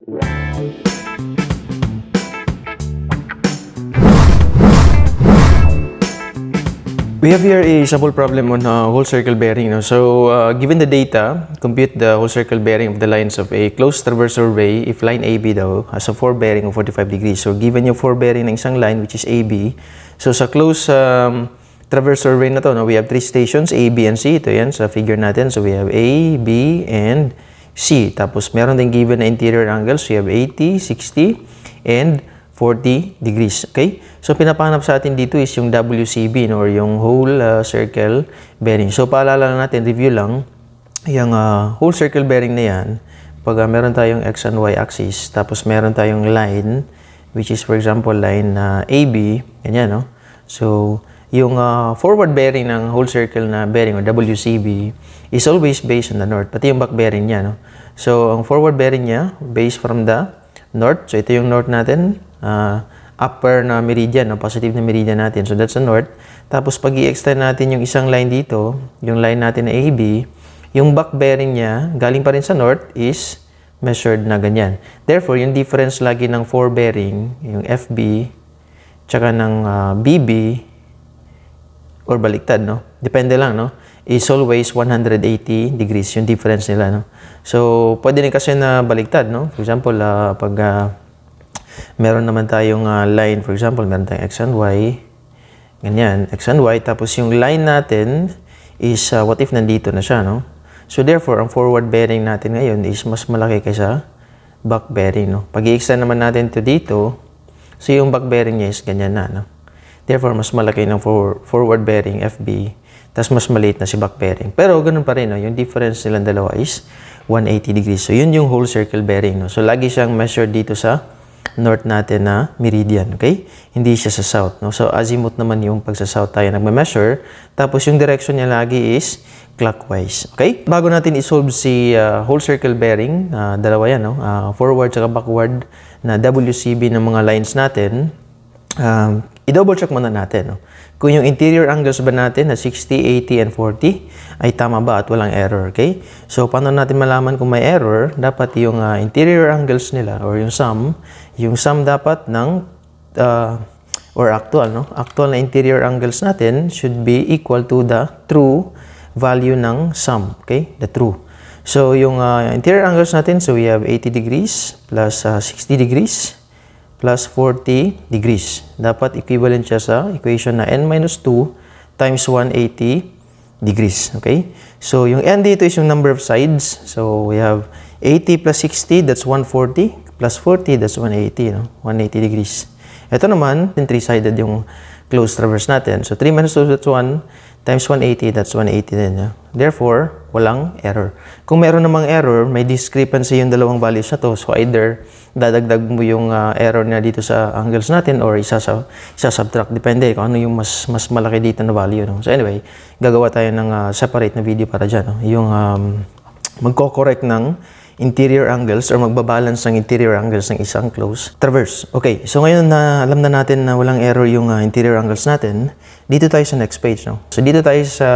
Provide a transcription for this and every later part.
We have here a sample problem on whole circle bearing. No? So, given the data, compute the whole circle bearing of the lines of a closed transversal ray if line AB daw has a 4 bearing of 45 degrees. So, given yung 4 bearing ng isang line which is AB, so sa closed transversal ray na to, no, we have 3 stations, A, B, and C. Ito yan sa figure natin. So, we have A, B, and C. Tapos, meron din given na interior angles. We have 80, 60, and 40 degrees. Okay? So, pinapahanap sa atin dito is yung WCB, no, or yung whole circle bearing. So, paalala lang natin, review lang, yung whole circle bearing na yan, pag meron tayong X and Y axis, tapos meron tayong line, which is, for example, line AB, ganyan, no? So, yung forward bearing ng whole circle na bearing, or WCB, is always based on the north, pati yung back bearing niya, no? So, ang forward bearing niya, based from the north. So, ito yung north natin, upper na meridian, no? Positive na meridian natin. So, that's the north. Tapos, pag i-extend natin yung isang line dito, yung line natin na AB, yung back bearing niya, galing pa rin sa north, is measured na ganyan. Therefore, yung difference lagi ng 4 bearing, yung FB, tsaka ng BB, or baliktad, no? Depende lang, no? Is always 180 degrees yung difference nila, no? So, pwede rin kasi na baliktad, no? For example, pag meron naman tayong line, for example, meron tayong X and Y, ganyan, X and Y, tapos yung line natin is, what if nandito na siya, no? So, therefore, ang forward bearing natin ngayon is mas malaki kaysa back bearing, no? Pag i-extend naman natin to dito, so yung back bearing niya is ganyan na, no? Therefore, mas malaki ng forward bearing, FB, tapos mas maliit na si back bearing. Pero, ganun pa rin, no? Yung difference nilang dalawa is 180 degrees. So, yun yung whole circle bearing, no? So, lagi siyang measured dito sa north natin na meridian, okay? Hindi siya sa south, no? So, azimuth naman yung pag sa south tayo nagme-measure. Tapos, yung direction niya lagi is clockwise, okay? Bago natin isolve si whole circle bearing, dalawa yan, no? Forward at backward na WCB ng mga lines natin, i-double check muna natin, no? Kung yung interior angles ba natin na 60, 80, and 40 ay tama ba at walang error, okay? So, paano natin malaman kung may error? Dapat yung interior angles nila or yung sum dapat ng or actual, no? Actual na interior angles natin should be equal to the true value ng sum, okay? The true. So, yung interior angles natin, so we have 80 degrees plus 60 degrees plus 40 degrees. Dapat equivalent siya sa equation na n minus 2 times 180 degrees. Okay? So, yung n dito is yung number of sides. So, we have 80 plus 60, that's 140. Plus 40, that's 180. No? 180 degrees. Ito naman, 3-sided yung closed traverse natin. So, 3 minus 2, that's 1. Times 180, that's 180 din. Yeah? Therefore, walang error. Kung meron namang error, may discrepancy yung dalawang values na to. So, either dadagdag mo yung error niya dito sa angles natin or isa-subtract. Depende kung ano yung mas malaki dito na value. No? So, anyway, gagawa tayo ng separate na video para dyan. No? Yung magko-correct ng interior angles or magbabalance ng interior angles ng isang closed traverse. Okay, so ngayon na alam na natin na walang error yung interior angles natin, dito tayo sa next page. No? So, dito tayo sa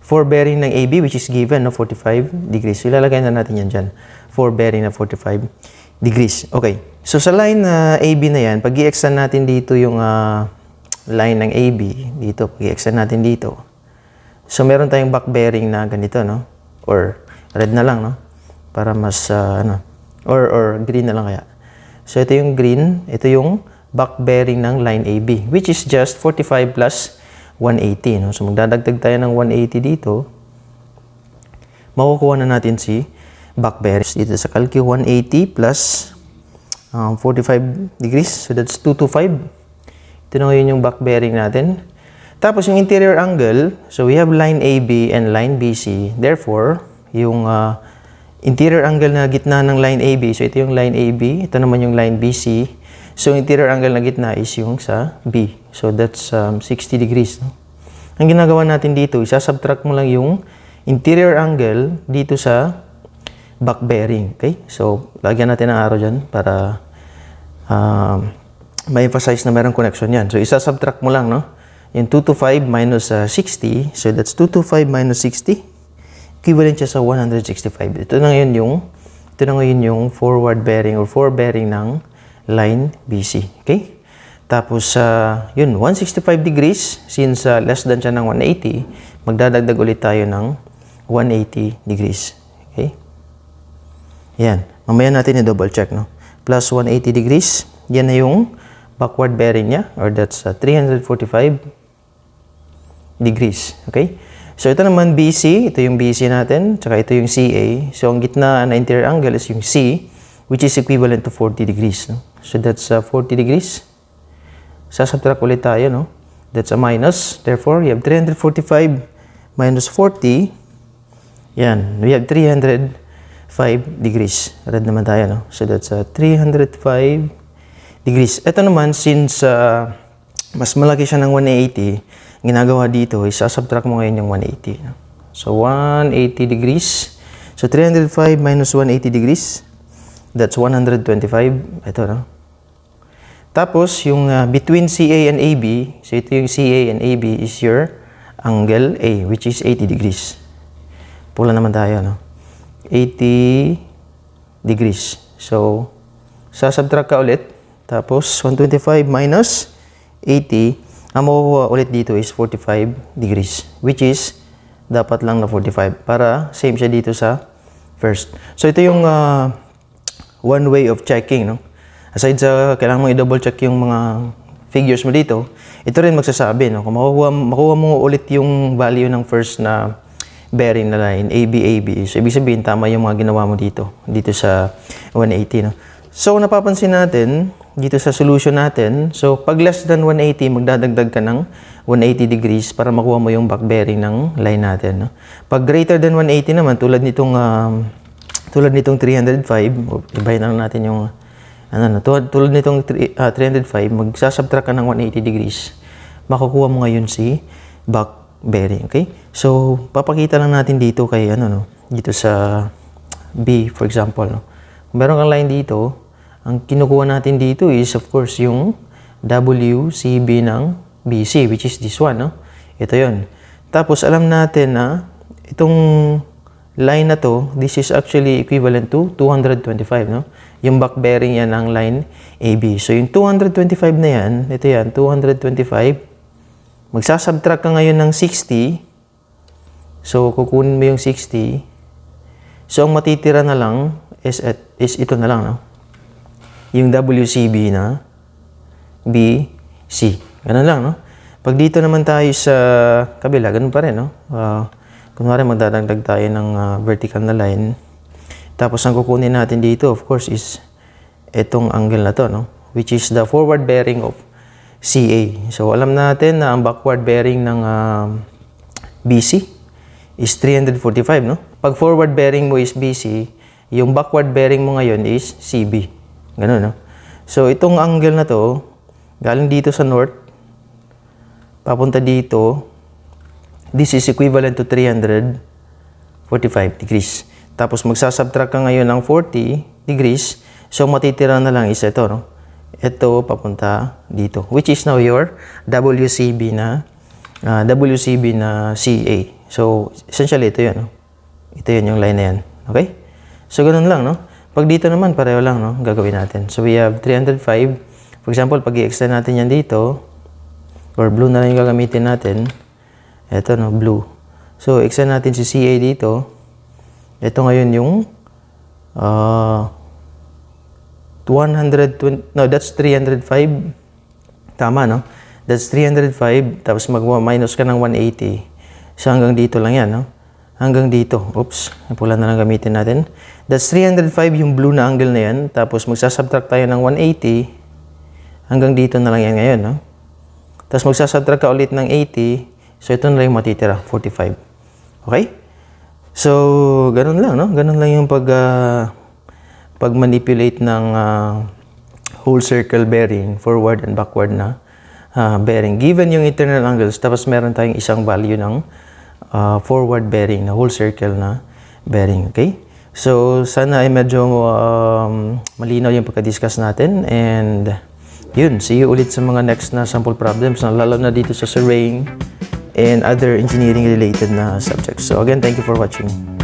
4 bearing ng AB which is given, no, 45 degrees. So, ilalagay na natin yan dyan. 4 bearing na 45 degrees. Okay, so sa line AB na yan, pag i-extend natin dito yung line ng AB, dito, pag i-extend natin dito. So, meron tayong back bearing na ganito, no? Or red na lang, no? Para mas, or green na lang kaya. So, ito yung green. Ito yung back bearing ng line AB, which is just 45 plus 180. No? So, magdadagdag tayo ng 180 dito. Makukuha na natin si back bearing. Dito sa calcu, 180 plus 45 degrees. So, that's 225. Ito na ngayon yung back bearing natin. Tapos, yung interior angle, so we have line AB and line BC. Therefore, yung interior angle na gitna ng line AB, so ito yung line AB, ito naman yung line BC. So, interior angle na gitna is yung sa B. So, that's 60 degrees. No? Ang ginagawa natin dito, isa-subtract mo lang yung interior angle dito sa back bearing. Okay? So, lagyan natin ng arrow dyan para ma-emphasize na mayroong connection yan. So, isa-subtract mo lang, no? Yung 225 minus 60. So, that's 225 minus 60. Equivalent siya sa 165. Ito na ngayon yung Ito na ngayon yung forward bearing or fore bearing ng line BC. Okay? Tapos, yun, 165 degrees, since less than siya ng 180, magdadagdag ulit tayo ng 180 degrees. Okay? Yan. Mamaya natin i-double check, no? Plus 180 degrees, yan na yung backward bearing niya, or that's 345 degrees. Okay? So, ito naman BC, ito yung BC natin, tsaka ito yung CA. So, ang gitna na interior angle is yung C, which is equivalent to 40 degrees. No? So, that's 40 degrees. Sasubtract ulit tayo, no? That's a minus. Therefore, you have 345 minus 40. Yan. We have 305 degrees. Red naman tayo, no? So, that's 305 degrees. Ito naman, since mas malaki siya ng 180, ginagawa dito is sasubtract mo ngayon yung 180. No? So, 180 degrees. So, 305 minus 180 degrees. That's 125. Ito, no? Tapos, yung between CA and AB, so ito yung CA and AB is your angle A, which is 80 degrees. Pula naman tayo, no? 80 degrees. So, sasubtract ka ulit. Tapos, 125 minus 80, ang makukuha ulit dito is 45 degrees, which is dapat lang na 45 para same siya dito sa first. So, ito yung one way of checking, no? Aside sa kailangan mo i-double check yung mga figures mo dito, ito rin magsasabi, no? Kung makuha mo ulit yung value ng first na bearing na line, AB, so ibig sabihin tama yung mga ginawa mo dito sa 180, no? So, napapansin natin dito sa solution natin, so pag less than 180, magdadagdag ka ng 180 degrees para makuha mo yung back bearing ng line natin, no? Pag greater than 180 naman, tulad nitong 305, ibahin na natin yung tulad nitong 305, magsasubtract ka ng 180 degrees, makukuha mo ngayon si back bearing. Okay? So, papakita lang natin dito kay dito sa B, for example, no? Kung meron kang line dito, ang kinukuha natin dito is of course yung WCB ng BC, which is this one, no? Ito yon. Tapos alam natin na itong line na to, this is actually equivalent to 225, no? Yung back bearing yan ng line AB. So, yung 225 na yan, ito yan, 225. Magsasubtract ka ngayon ng 60. So, kukunin mo yung 60. So, ang matitira na lang is ito na lang, no? Yung WCB na BC. Ganun lang, no? Pag dito naman tayo sa kabila, ganun pa rin, no? Kunwari, magdadagdag tayo ng vertical na line. Tapos, ang kukunin natin dito, of course, is itong angle na to, no? Which is the forward bearing of CA. So, alam natin na ang backward bearing ng BC is 345, no? Pag forward bearing mo is BC, yung backward bearing mo ngayon is CB. Ganun, no? So, itong angle na to, galing dito sa north, papunta dito, this is equivalent to 345 degrees. Tapos, magsasubtract ka ngayon ng 40 degrees. So, matitira na lang is ito, no? Ito, papunta dito. Which is now your WCB na CA. So, essentially, ito yun, no? Ito yun, yung line na yan. Okay? So, ganun lang, no? Pag dito naman, pareho lang, no? Gagawin natin. So, we have 305. For example, pag i-extend natin yan dito, or blue na lang yung gagamitin natin. Ito, no? Blue. So, extend natin si CA dito. Ito ngayon yung 120, no, that's 305. Tama, no? That's 305. Tapos mag-minus ka ng 180. So, hanggang dito lang yan, no? Hanggang dito. Oops. Pula na lang gamitin natin. That's 305 yung blue na angle na yan. Tapos magsasubtract tayo ng 180. Hanggang dito na lang yan ngayon, no? Tapos magsasubtract ka ulit ng 80. So, ito na lang yung matitira. 45. Okay? So, ganun lang, no? Ganun lang yung pag-manipulate ng whole circle bearing, forward and backward na bearing. Given yung internal angles, tapos meron tayong isang value ng forward bearing, na whole circle na bearing, okay? So, sana ay medyo malinaw yung pagka-discuss natin. And, yun, see you ulit sa mga next na sample problems, lalo na dito sa surveying and other engineering related na subjects. So again, thank you for watching.